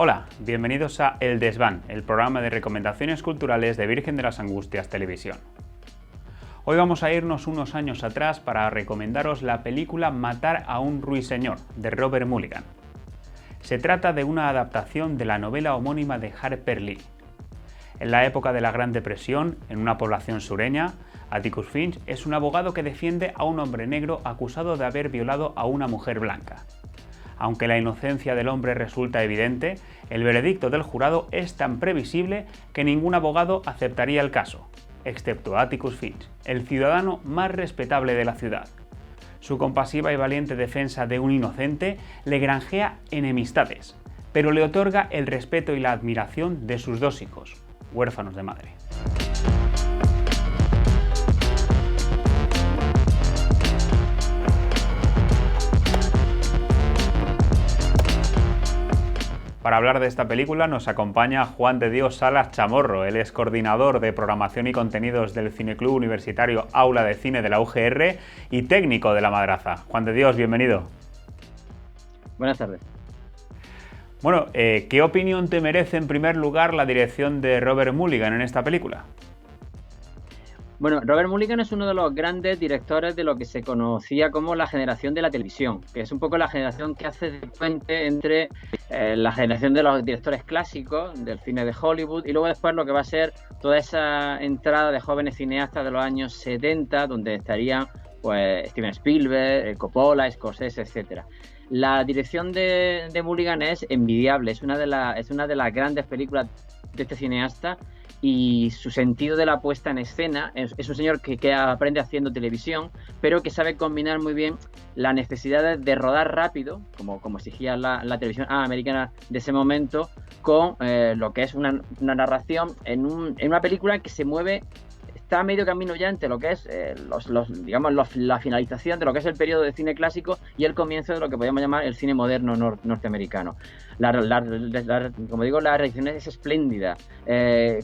Hola, bienvenidos a El Desván, el programa de recomendaciones culturales de Virgen de las Angustias Televisión. Hoy vamos a irnos unos años atrás para recomendaros la película Matar a un ruiseñor, de Robert Mulligan. Se trata de una adaptación de la novela homónima de Harper Lee. En la época de la Gran Depresión, en una población sureña, Atticus Finch es un abogado que defiende a un hombre negro acusado de haber violado a una mujer blanca. Aunque la inocencia del hombre resulta evidente, el veredicto del jurado es tan previsible que ningún abogado aceptaría el caso, excepto Atticus Finch, el ciudadano más respetable de la ciudad. Su compasiva y valiente defensa de un inocente le granjea enemistades, pero le otorga el respeto y la admiración de sus dos hijos, huérfanos de madre. Para hablar de esta película nos acompaña Juan de Dios Salas Chamorro. Él es coordinador de programación y contenidos del Cineclub Universitario Aula de Cine de la UGR y técnico de La Madraza. Juan de Dios, bienvenido. Buenas tardes. Bueno, ¿qué opinión te merece en primer lugar la dirección de Robert Mulligan en esta película? Bueno, Robert Mulligan es uno de los grandes directores de lo que se conocía como la generación de la televisión, que es un poco la generación que hace de puente entre la generación de los directores clásicos del cine de Hollywood y luego después lo que va a ser toda esa entrada de jóvenes cineastas de los años 70, donde estarían pues Steven Spielberg, Coppola, Scorsese, etcétera. La dirección de Mulligan es envidiable, es una de las grandes películas de este cineasta. Y su sentido de la puesta en escena es un señor que aprende haciendo televisión, pero que sabe combinar muy bien la necesidad de rodar rápido, como exigía la televisión americana de ese momento, con lo que es una narración en una película que se mueve, está a medio camino ya entre lo que es la finalización de lo que es el periodo de cine clásico y el comienzo de lo que podríamos llamar el cine moderno norteamericano. Como digo, la reacción es espléndida.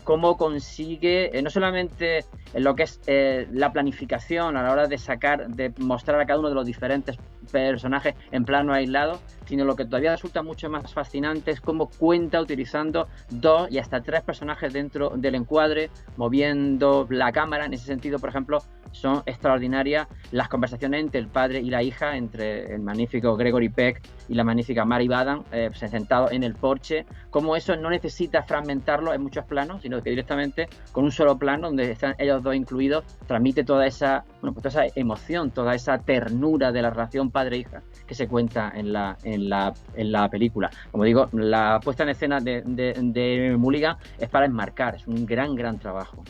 Cómo consigue, no solamente lo que es la planificación a la hora de mostrar a cada uno de los diferentes personajes en plano aislado, sino lo que todavía resulta mucho más fascinante es cómo cuenta utilizando 2 y hasta 3 personajes dentro del encuadre, moviendo la cámara. En ese sentido, por ejemplo, son extraordinarias las conversaciones entre el padre y la hija, entre el magnífico Gregory Peck y la magnífica Mary Badan, sentados en el porche, cómo eso no necesita fragmentarlo en muchos planos, sino que directamente con un solo plano, donde están ellos dos incluidos, transmite toda esa emoción, toda esa ternura de la relación padre-hija que se cuenta en la película. Como digo, la puesta en escena de Mulligan es para enmarcar, es un gran trabajo.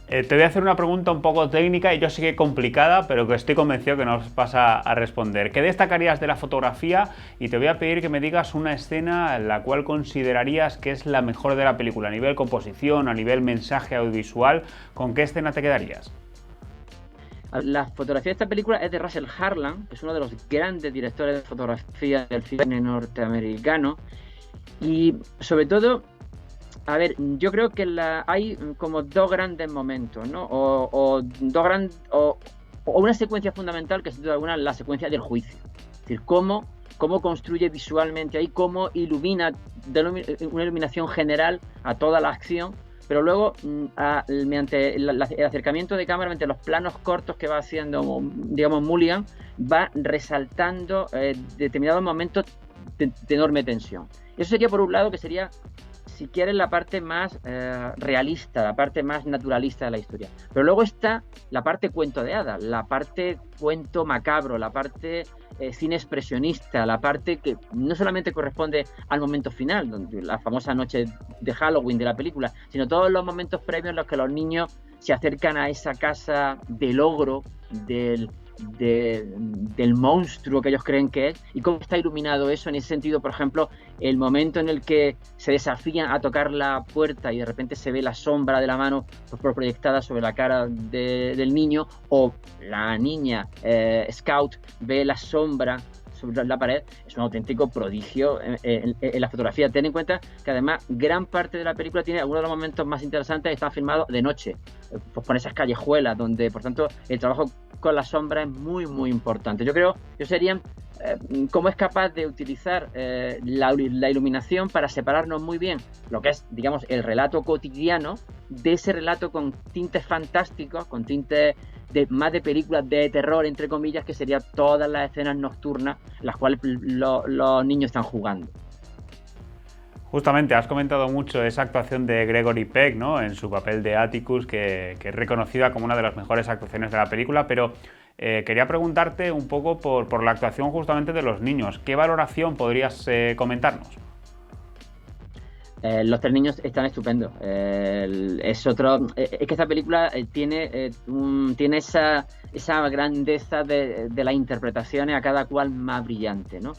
Te voy a hacer una pregunta un poco técnica y yo sé que complicada, pero que estoy convencido que nos vas a responder. ¿Qué destacarías de la fotografía? Y te voy a pedir que me digas una escena en la cual considerarías que es la mejor de la película, a nivel composición, a nivel mensaje audiovisual. ¿Con qué escena te quedarías? La fotografía de esta película es de Russell Harlan, que es uno de los grandes directores de fotografía del cine norteamericano. Y sobre todo, a ver, yo creo que hay como 2 grandes momentos, ¿no? O una secuencia fundamental, que es sin duda alguna la secuencia del juicio. Es decir, cómo construye visualmente ahí, cómo ilumina de una iluminación general a toda la acción, pero luego mediante el acercamiento de cámara, mediante los planos cortos que va haciendo, digamos, Mulligan, va resaltando determinados momentos de enorme tensión. Eso sería por un lado, que sería, si quieres, la parte más realista, la parte más naturalista de la historia. Pero luego está la parte cuento de hadas, la parte cuento macabro, la parte cine expresionista, la parte que no solamente corresponde al momento final, donde la famosa noche de Halloween de la película, sino todos los momentos previos en los que los niños se acercan a esa casa del ogro, del monstruo que ellos creen que es, y cómo está iluminado eso. En ese sentido, por ejemplo, el momento en el que se desafían a tocar la puerta y de repente se ve la sombra de la mano proyectada sobre la cara del niño, o la niña Scout ve la sombra sobre la pared es un auténtico prodigio en la fotografía. Ten en cuenta que además gran parte de la película tiene algunos de los momentos más interesantes, están filmados de noche, pues con esas callejuelas donde, por tanto, el trabajo con la sombra es muy, muy importante. Yo creo que serían cómo es capaz de utilizar la iluminación para separarnos muy bien lo que es, digamos, el relato cotidiano de ese relato con tintes fantásticos, con tintes más de películas de terror, entre comillas, que serían todas las escenas nocturnas en las cuales los niños están jugando. Justamente, has comentado mucho esa actuación de Gregory Peck, ¿no?, en su papel de Atticus, que es reconocida como una de las mejores actuaciones de la película, pero quería preguntarte un poco por la actuación justamente de los niños. ¿Qué valoración podrías comentarnos? Los tres niños están estupendos. Es que esta película tiene esa grandeza de las interpretaciones, a cada cual más brillante, ¿no?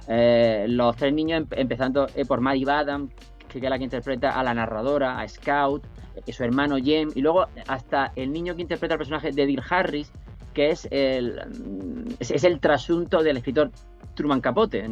Los tres niños, empezando por Maddie Badham, que es la que interpreta a la narradora, a Scout, su hermano Jem, y luego hasta el niño que interpreta al personaje de Bill Harris, que es el trasunto del escritor Truman Capote.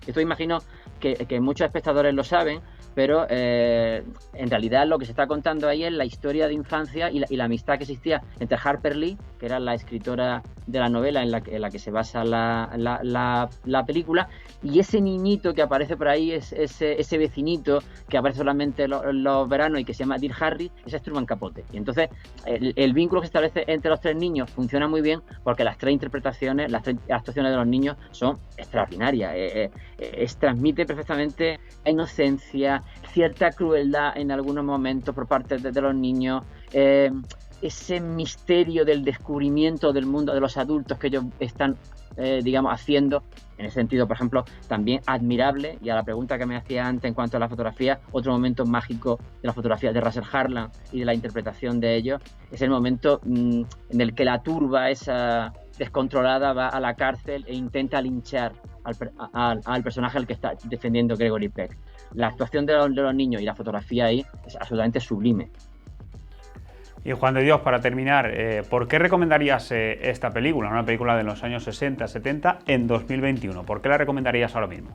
Esto imagino que muchos espectadores lo saben, pero en realidad lo que se está contando ahí es la historia de infancia y la amistad que existía entre Harper Lee, que era la escritora de la novela en la que se basa la película, y ese niñito que aparece por ahí, ese vecinito que aparece solamente en los veranos y que se llama Dear Harry, ese es Truman Capote. Y entonces el vínculo que se establece entre los tres niños funciona muy bien porque las tres interpretaciones, las tres actuaciones de los niños son extraordinarias. Transmite perfectamente inocencia, cierta crueldad en algunos momentos por parte de los niños, ese misterio del descubrimiento del mundo de los adultos que ellos están, digamos, haciendo. En ese sentido, por ejemplo, también admirable, y a la pregunta que me hacía antes en cuanto a la fotografía, otro momento mágico de la fotografía de Russell Harlan y de la interpretación de ellos, es el momento en el que la turba esa descontrolada va a la cárcel e intenta linchar al personaje al que está defendiendo Gregory Peck. La actuación de los niños y la fotografía ahí es absolutamente sublime. Y Juan de Dios, para terminar, ¿por qué recomendarías esta película, una película de los años 60-70, en 2021? ¿Por qué la recomendarías ahora mismo?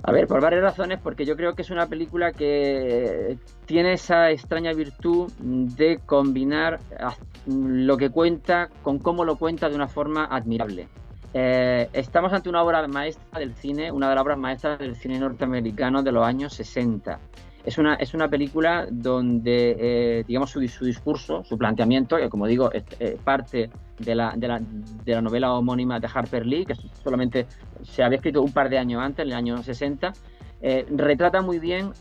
A ver, por varias razones, porque yo creo que es una película que tiene esa extraña virtud de combinar lo que cuenta con cómo lo cuenta de una forma admirable. Estamos ante una obra maestra del cine, una de las obras maestras del cine norteamericano de los años 60. Es una película donde, digamos, su discurso, su planteamiento, que como digo, parte de la novela homónima de Harper Lee, que solamente se había escrito un par de años antes, en el año 60, retrata muy bien,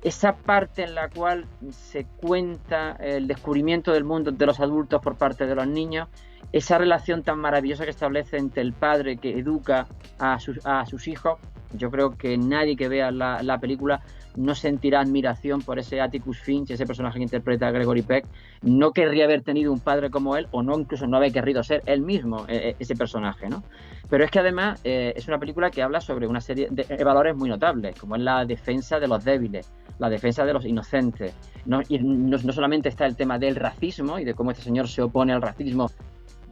esa parte en la cual se cuenta el descubrimiento del mundo de los adultos por parte de los niños, esa relación tan maravillosa que establece entre el padre que educa a sus hijos. Yo creo que nadie que vea la película no sentirá admiración por ese Atticus Finch, ese personaje que interpreta a Gregory Peck. No querría haber tenido un padre como él, o no, incluso no haber querido ser él mismo ese personaje, ¿no? Pero es que además es una película que habla sobre una serie de valores muy notables, como es la defensa de los débiles, la defensa de los inocentes. Y no solamente está el tema del racismo y de cómo este señor se opone al racismo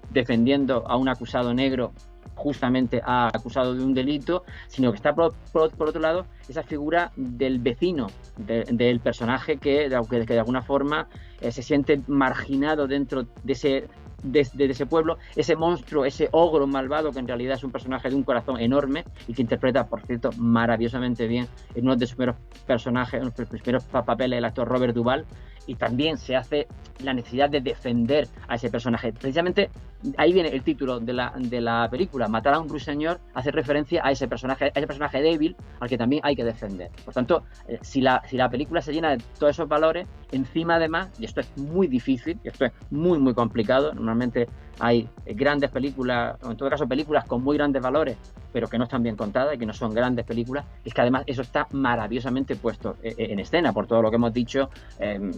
defendiendo a un acusado negro, justamente acusado de un delito, sino que está por otro lado esa figura del vecino, del personaje que de alguna forma se siente marginado dentro de ese pueblo, ese monstruo, ese ogro malvado que en realidad es un personaje de un corazón enorme y que interpreta, por cierto, maravillosamente bien en uno de sus primeros personajes, en los primeros papeles, el actor Robert Duvall. Y también se hace la necesidad de defender a ese personaje. Precisamente ahí viene el título de la película. Matar a un ruiseñor hace referencia a ese personaje débil al que también hay que defender. Por tanto, si la película se llena de todos esos valores, encima además, y esto es muy difícil, y esto es muy muy complicado, normalmente hay grandes películas, o en todo caso películas con muy grandes valores, pero que no están bien contadas y que no son grandes películas, es que además eso está maravillosamente puesto en escena, por todo lo que hemos dicho,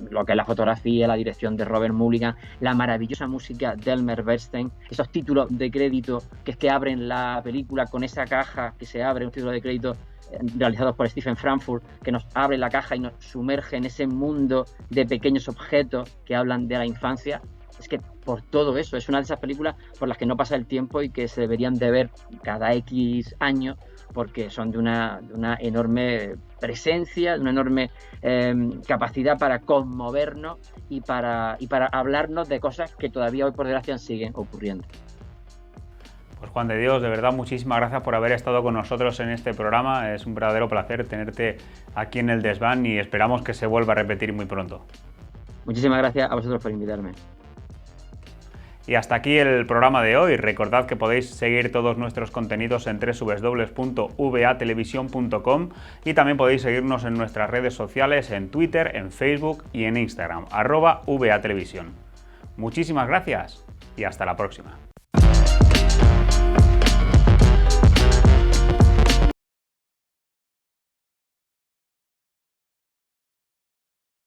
lo que es la fotografía, la dirección de Robert Mulligan, la maravillosa música de Elmer Bernstein, esos títulos de crédito que abren la película con esa caja que se abre, un título de crédito realizados por Stephen Frankfurt, que nos abre la caja y nos sumerge en ese mundo de pequeños objetos que hablan de la infancia. es que por todo eso, es una de esas películas por las que no pasa el tiempo y que se deberían de ver cada X años, porque son de una enorme presencia, de una enorme capacidad para conmovernos y para hablarnos de cosas que todavía hoy por desgracia siguen ocurriendo. Pues Juan de Dios, de verdad muchísimas gracias por haber estado con nosotros en este programa. Es un verdadero placer tenerte aquí en El Desván y esperamos que se vuelva a repetir muy pronto. Muchísimas gracias a vosotros por invitarme. Y hasta aquí el programa de hoy. Recordad que podéis seguir todos nuestros contenidos en www.vatelevisión.com y también podéis seguirnos en nuestras redes sociales, en Twitter, en Facebook y en Instagram, @vatelevisión. Muchísimas gracias y hasta la próxima.